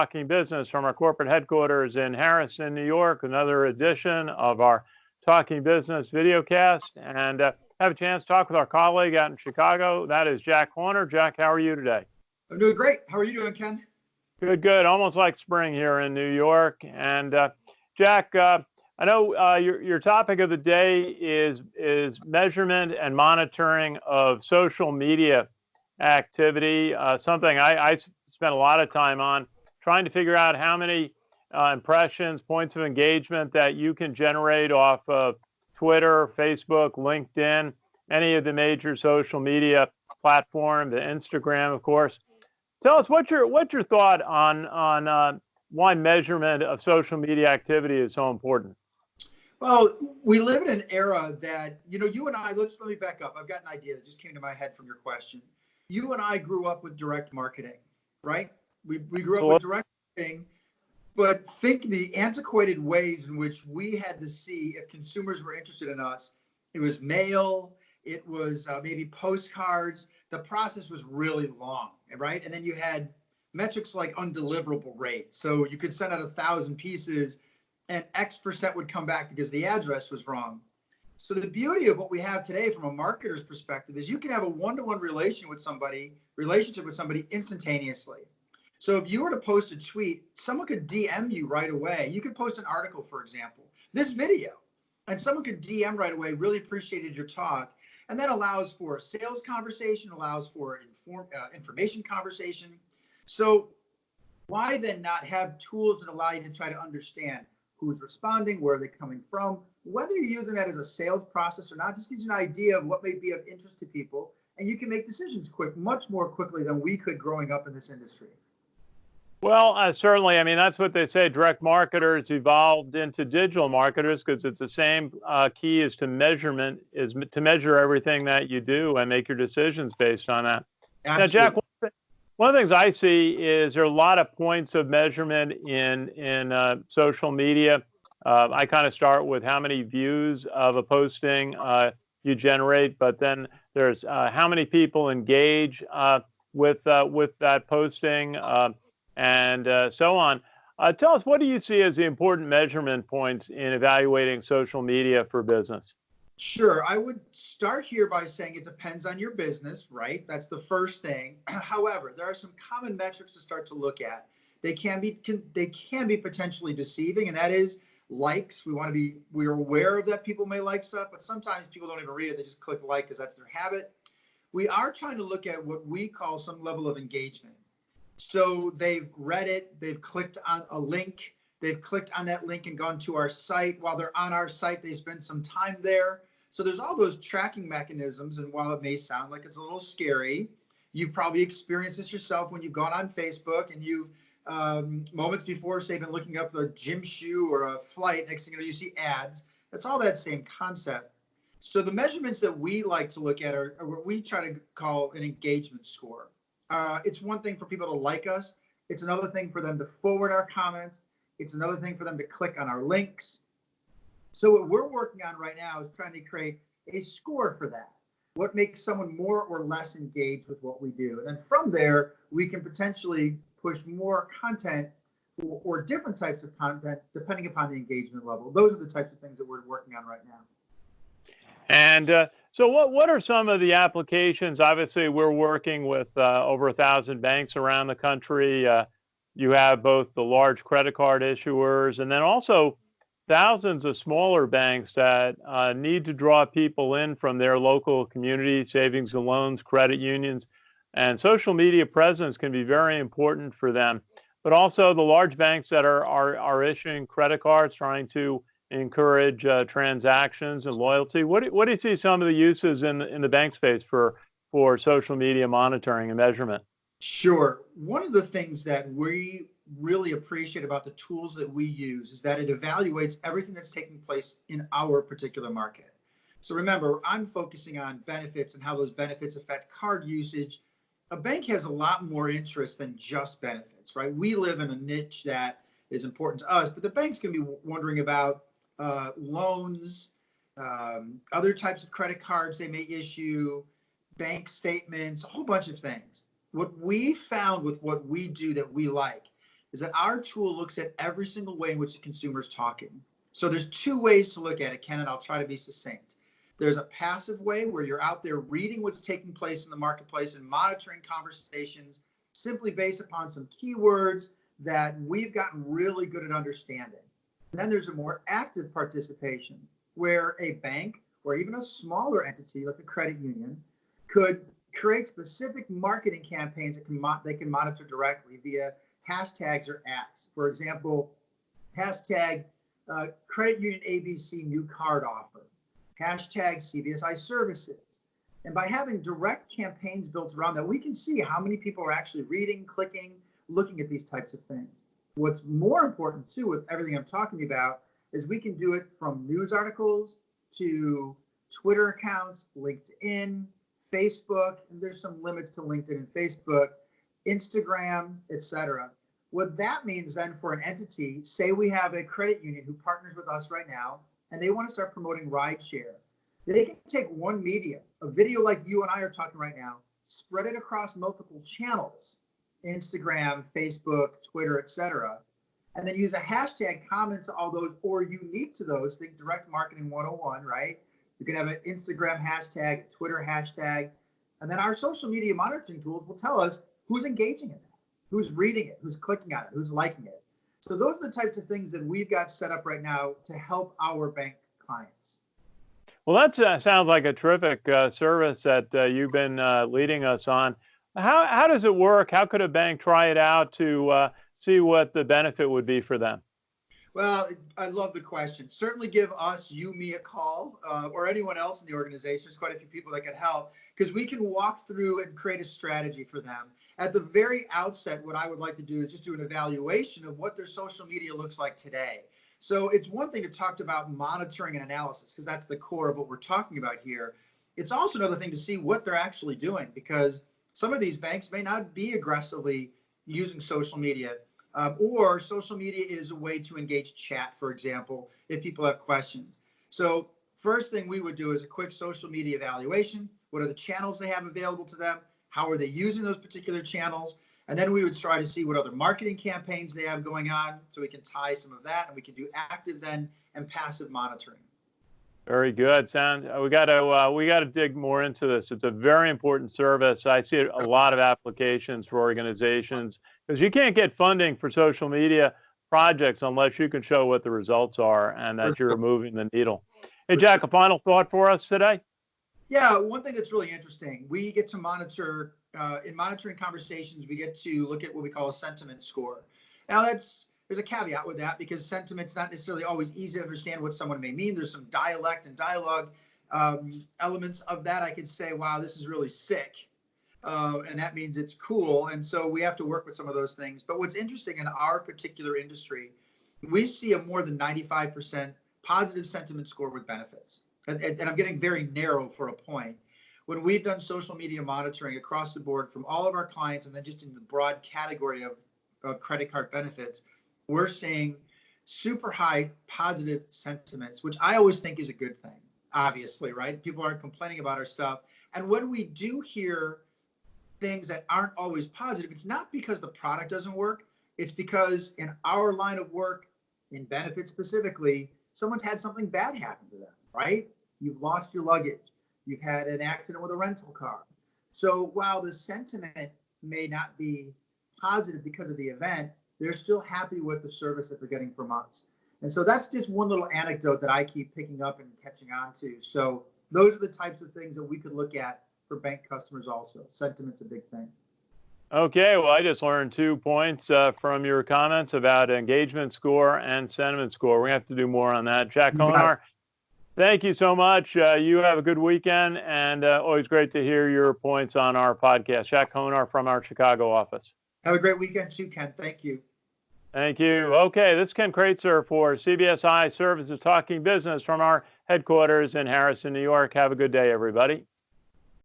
Talking Business from our corporate headquarters in Harrison, New York. Another edition of our Talking Business videocast, and have a chance to talk with our colleague out in Chicago. That is Jack Hojnar. Jack, how are you today? I'm doing great. How are you doing, Ken? Good, good. Almost like spring here in New York. And Jack, I know your topic of the day is measurement and monitoring of social media activity. Something I spent a lot of time on trying to figure out how many impressions, points of engagement that you can generate off of Twitter, Facebook, LinkedIn, any of the major social media platforms, the Instagram, of course. Tell us what's your thought on why measurement of social media activity is so important. Well, we live in an era that, you and I, let me back up. I've got an idea that just came to my head from your question. You and I grew up with direct marketing, right? We grew up with direct marketing, but think the antiquated ways in which we had to see if consumers were interested in us. It was mail, it was maybe postcards. The process was really long, right? And then you had metrics like undeliverable rate. So you could send out 1,000 pieces and X% would come back because the address was wrong. So the beauty of what we have today from a marketer's perspective is you can have a one-to-one relationship with somebody instantaneously. So if you were to post a tweet, someone could DM you right away. You could post an article, for example, this video, and someone could DM right away, really appreciated your talk. And that allows for a sales conversation, allows for information conversation. So why then not have tools that allow you to try to understand who's responding, where are they coming from, whether you're using that as a sales process or not, just gives you an idea of what may be of interest to people. And you can make decisions much more quickly than we could growing up in this industry. Well, certainly. I mean, that's what they say. Direct marketers evolved into digital marketers because it's the same key as to measurement, is to measure everything that you do and make your decisions based on that. Absolutely. Now, Jack, one of the things I see is there are a lot of points of measurement in social media. I kind of start with how many views of a posting you generate, but then there's how many people engage with that posting. And so on. Tell us, what do you see as the important measurement points in evaluating social media for business? Sure. I would start here by saying it depends on your business, right? That's the first thing. However, there are some common metrics to start to look at. They can be potentially deceiving, and that is likes. We're aware of that people may like stuff, but sometimes people don't even read it. They just click like because that's their habit. We are trying to look at what we call some level of engagement. So they've read it, they've clicked on a link, they've clicked on that link and gone to our site. While they're on our site, they spend some time there. So there's all those tracking mechanisms. And while it may sound like it's a little scary, you've probably experienced this yourself when you've gone on Facebook and you've moments before, say, been looking up a gym shoe or a flight. Next thing you know, you see ads. That's all that same concept. So the measurements that we like to look at are what we try to call an engagement score. It's one thing for people to like us. It's another thing for them to forward our comments. It's another thing for them to click on our links. So what we're working on right now is trying to create a score for that. What makes someone more or less engaged with what we do? And then from there, we can potentially push more content or different types of content depending upon the engagement level. Those are the types of things that we're working on right now. And so what are some of the applications? Obviously, we're working with over 1,000 banks around the country. You have both the large credit card issuers and then also thousands of smaller banks that need to draw people in from their local community, savings and loans, credit unions. And social media presence can be very important for them. But also the large banks that are issuing credit cards, trying to encourage transactions and loyalty. What do you see some of the uses in the bank space for social media monitoring and measurement? Sure. One of the things that we really appreciate about the tools that we use is that it evaluates everything that's taking place in our particular market. So remember, I'm focusing on benefits and how those benefits affect card usage. A bank has a lot more interest than just benefits, right? We live in a niche that is important to us, but the bank's going to be wondering about loans, other types of credit cards they may issue, bank statements, a whole bunch of things. What we found with what we do that we like is that our tool looks at every single way in which the consumer is talking. So there's two ways to look at it, Ken, and I'll try to be succinct. There's a passive way where you're out there reading what's taking place in the marketplace and monitoring conversations simply based upon some keywords that we've gotten really good at understanding. And then there's a more active participation where a bank or even a smaller entity like a credit union could create specific marketing campaigns that they can monitor directly via hashtags or ads. For example, hashtag credit union ABC new card offer, hashtag Cbsi services. And by having direct campaigns built around that, we can see how many people are actually reading, clicking, looking at these types of things. What's more important too with everything I'm talking about is we can do it from news articles to Twitter accounts, LinkedIn, Facebook, and there's some limits to LinkedIn and Facebook, Instagram, etc. What that means then for an entity, say we have a credit union who partners with us right now, and they want to start promoting rideshare. They can take one medium, a video like you and I are talking right now, spread it across multiple channels, Instagram, Facebook, Twitter, etc., and then use a hashtag common to all those or unique to those. Think direct marketing 101, right? You can have an Instagram hashtag, Twitter hashtag, and then our social media monitoring tools will tell us who's engaging in that, who's reading it, who's clicking on it, who's liking it. So those are the types of things that we've got set up right now to help our bank clients. Well, that sounds like a terrific service that you've been leading us on. How does it work? How could a bank try it out to see what the benefit would be for them? Well, I love the question. Certainly give us, you, me a call or anyone else in the organization. There's quite a few people that could help because we can walk through and create a strategy for them. At the very outset, what I would like to do is just do an evaluation of what their social media looks like today. So it's one thing to talk about monitoring and analysis because that's the core of what we're talking about here. It's also another thing to see what they're actually doing because some of these banks may not be aggressively using social media. Or social media is a way to engage chat, for example, if people have questions. So first thing we would do is a quick social media evaluation. What are the channels they have available to them? How are they using those particular channels? And then we would try to see what other marketing campaigns they have going on so we can tie some of that and we can do active then and passive monitoring. Very good. We got to dig more into this. It's a very important service. I see a lot of applications for organizations because you can't get funding for social media projects unless you can show what the results are and that you're moving the needle. Hey, Jack, a final thought for us today? Yeah, one thing that's really interesting, we get to monitor, in monitoring conversations, we get to look at what we call a sentiment score. Now there's a caveat with that because sentiment's not necessarily always easy to understand what someone may mean. There's some dialect and dialogue elements of that. I could say, wow, this is really sick. And that means it's cool. And so we have to work with some of those things. But what's interesting in our particular industry, we see a more than 95% positive sentiment score with benefits. And I'm getting very narrow for a point. When we've done social media monitoring across the board from all of our clients and then just in the broad category of credit card benefits, we're seeing super high positive sentiments, which I always think is a good thing, obviously, right? People aren't complaining about our stuff. And when we do hear things that aren't always positive, it's not because the product doesn't work. It's because in our line of work, in benefits specifically, someone's had something bad happen to them, right? You've lost your luggage. You've had an accident with a rental car. So while the sentiment may not be positive because of the event, they're still happy with the service that they're getting from us. And so that's just one little anecdote that I keep picking up and catching on to. So those are the types of things that we could look at for bank customers also. Sentiment's a big thing. Okay, well, I just learned 2 points from your comments about engagement score and sentiment score. We have to do more on that. Jack Hojnar, thank you so much. You have a good weekend, and always great to hear your points on our podcast. Jack Hojnar from our Chicago office. Have a great weekend too, Ken. Thank you. Thank you. Okay, this is Ken Kraetzer for Cbsi Services Talking Business from our headquarters in Harrison, New York. Have a good day, everybody.